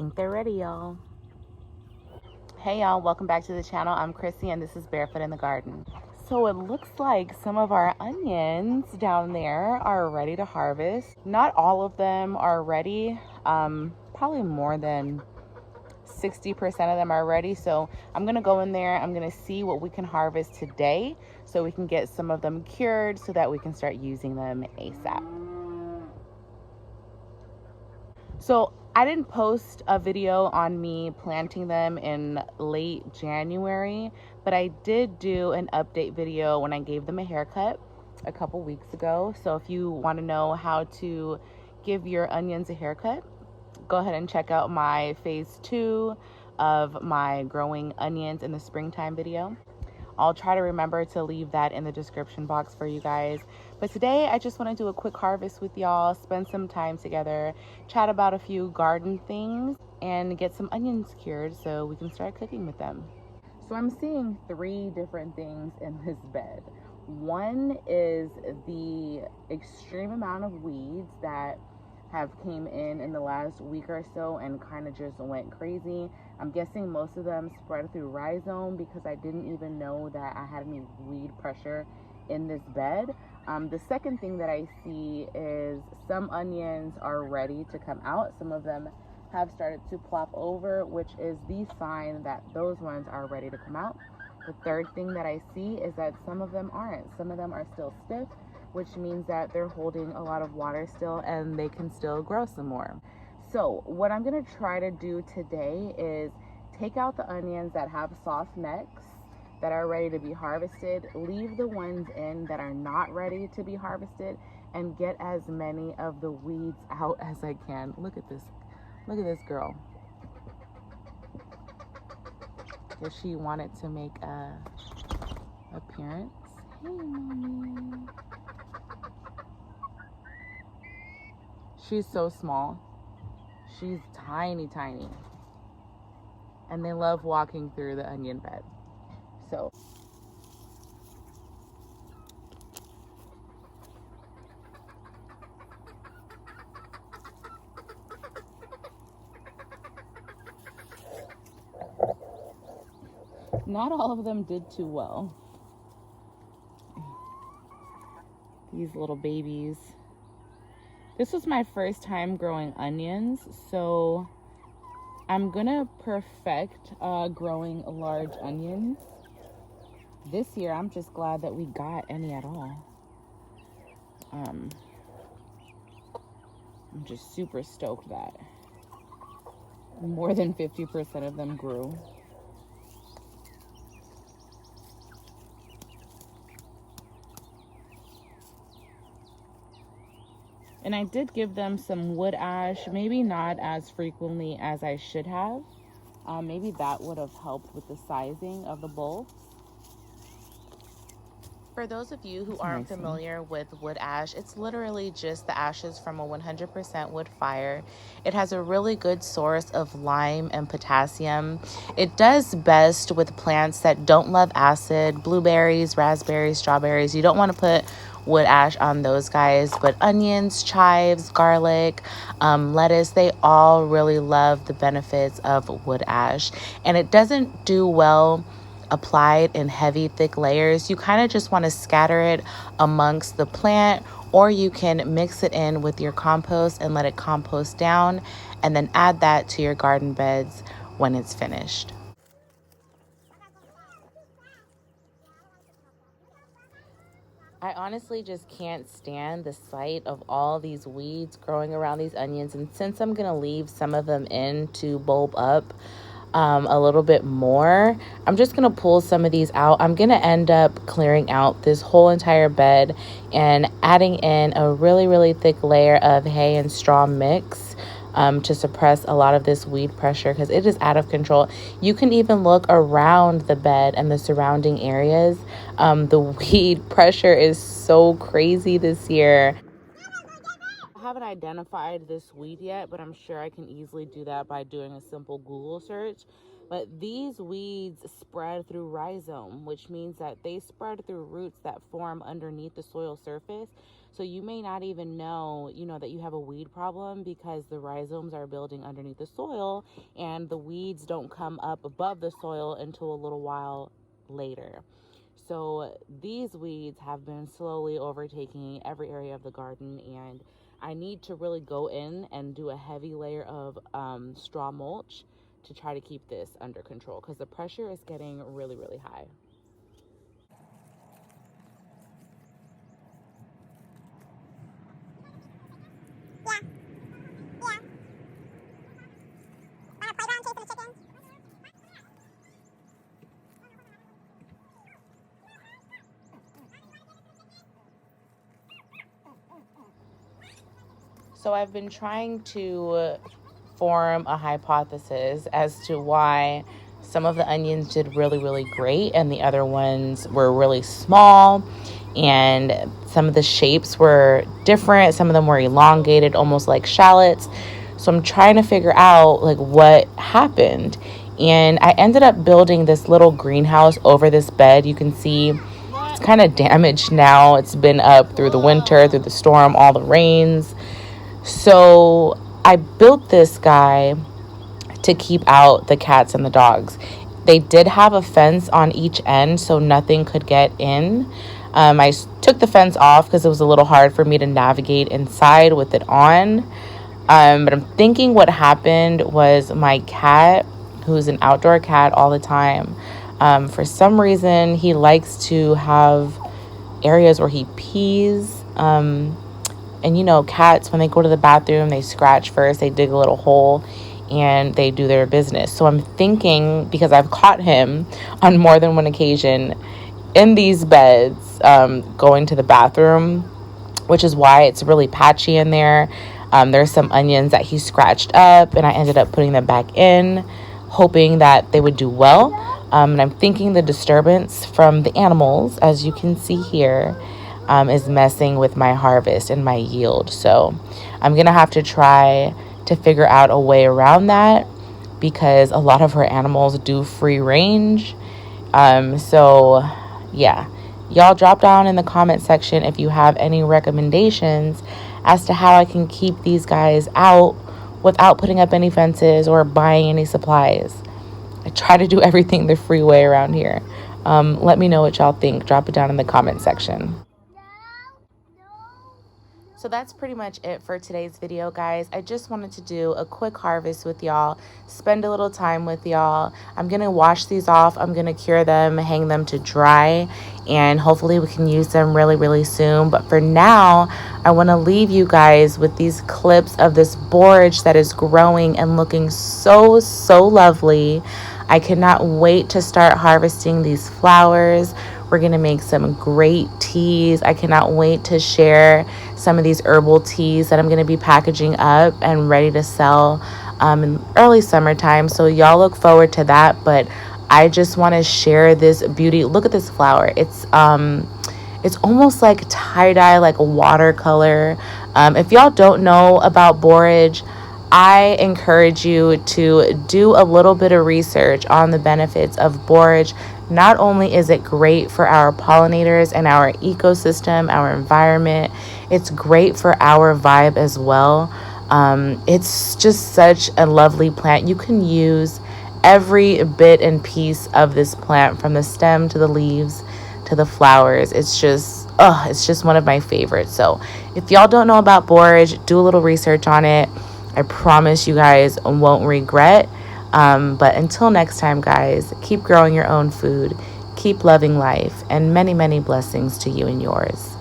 think they're ready, y'all. Hey y'all, welcome back to the channel. I'm Chrissy and this is Barefoot in the Garden. So it looks like some of our onions down there are ready to harvest. Not all of them are ready. Probably more than 60% of them are ready. So I'm gonna go in there, I'm gonna see what we can harvest today so we can get some of them cured so that we can start using them ASAP. So I didn't post a video on me planting them in late January, but I did do an update video when I gave them a haircut a couple weeks ago. So if you want to know how to give your onions a haircut, go ahead and check out my phase 2 of my growing onions in the springtime video. I'll try to remember to leave that in the description box for you guys. But today I just want to do a quick harvest with y'all, spend some time together, chat about a few garden things, and get some onions cured so we can start cooking with them. So I'm seeing 3 different things in this bed. One is the extreme amount of weeds that have came in the last week or so and kind of just went crazy. I'm guessing most of them spread through rhizome because I didn't even know that I had any weed pressure in this bed. The second thing that I see is some onions are ready to come out. Some of them have started to plop over, which is the sign that those ones are ready to come out. The third thing that I see is that some of them aren't. Some of them are still stiff, which means that they're holding a lot of water still and they can still grow some more. So what I'm gonna try to do today is take out the onions that have soft necks that are ready to be harvested, leave the ones in that are not ready to be harvested, and get as many of the weeds out as I can. Look at this girl. Does she wanted to make a appearance? Hey, mommy. She's so small. She's tiny, tiny. And they love walking through the onion bed. So not all of them did too well. These little babies. This was my first time growing onions, so I'm gonna perfect growing large onions. This year, I'm just glad that we got any at all. I'm just super stoked that more than 50% of them grew. And I did give them some wood ash, maybe not as frequently as I should have. Maybe that would have helped with the sizing of the bulbs. For those of you who aren't familiar with wood ash, it's literally just the ashes from a 100% wood fire. It has a really good source of lime and potassium. It does best with plants that don't love acid, blueberries, raspberries, strawberries. You don't want to put wood ash on those guys, but onions, chives, garlic, lettuce, they all really love the benefits of wood ash. And it doesn't do well applied in heavy, thick layers. You kind of just want to scatter it amongst the plant, or you can mix it in with your compost and let it compost down, and then add that to your garden beds when it's finished. I honestly just can't stand the sight of all these weeds growing around these onions, and since I'm gonna leave some of them in to bulb up a little bit more, I'm just gonna pull some of these out. I'm gonna end up clearing out this whole entire bed and adding in a really thick layer of hay and straw mix to suppress a lot of this weed pressure because it is out of control. You can even look around the bed and the surrounding areas. The weed pressure is so crazy this year. I haven't identified this weed yet, but I'm sure I can easily do that by doing a simple Google search. But these weeds spread through rhizome, which means that they spread through roots that form underneath the soil surface. So you may not even know, that you have a weed problem because the rhizomes are building underneath the soil and the weeds don't come up above the soil until a little while later. So these weeds have been slowly overtaking every area of the garden, and I need to really go in and do a heavy layer of straw mulch to try to keep this under control because the pressure is getting really, really high. So I've been trying to form a hypothesis as to why some of the onions did really, really great and the other ones were really small, and some of the shapes were different. Some of them were elongated, almost like shallots. So I'm trying to figure out like what happened. And I ended up building this little greenhouse over this bed. You can see it's kind of damaged now. It's been up through the winter, through the storm, all the rains. So I built this guy to keep out the cats and the dogs. They did have a fence on each end so nothing could get in. I took the fence off because it was a little hard for me to navigate inside with it on. But I'm thinking what happened was my cat, who's an outdoor cat all the time, for some reason he likes to have areas where he pees. And cats, when they go to the bathroom, they scratch first, they dig a little hole, and they do their business. So I'm thinking, because I've caught him on more than one occasion in these beds, going to the bathroom, which is why it's really patchy in there. There's some onions that he scratched up, and I ended up putting them back in, hoping that they would do well. And I'm thinking the disturbance from the animals, as you can see here, is messing with my harvest and my yield. So I'm going to have to try to figure out a way around that because a lot of her animals do free range. So yeah, y'all drop down in the comment section if you have any recommendations as to how I can keep these guys out without putting up any fences or buying any supplies. I try to do everything the free way around here. Let me know what y'all think. Drop it down in the comment section. So that's pretty much it for today's video, guys. I just wanted to do a quick harvest with y'all, spend a little time with y'all. I'm going to wash these off. I'm going to cure them, hang them to dry, and hopefully we can use them really, really soon. But for now, I want to leave you guys with these clips of this borage that is growing and looking so, so lovely. I cannot wait to start harvesting these flowers. We're going to make some great teas. I cannot wait to share some of these herbal teas that I'm going to be packaging up and ready to sell in early summertime. So y'all look forward to that. But I just want to share this beauty. Look at this flower. It's almost like tie-dye, like a watercolor. If y'all don't know about borage, I encourage you to do a little bit of research on the benefits of borage. Not only is it great for our pollinators and our ecosystem, our environment, it's great for our vibe as well. It's just such a lovely plant. You can use every bit and piece of this plant, from the stem to the leaves to the flowers. It's just one of my favorites. So if y'all don't know about borage, do a little research on it. I promise you guys won't regret. But until next time, guys, keep growing your own food, keep loving life, and many, many blessings to you and yours.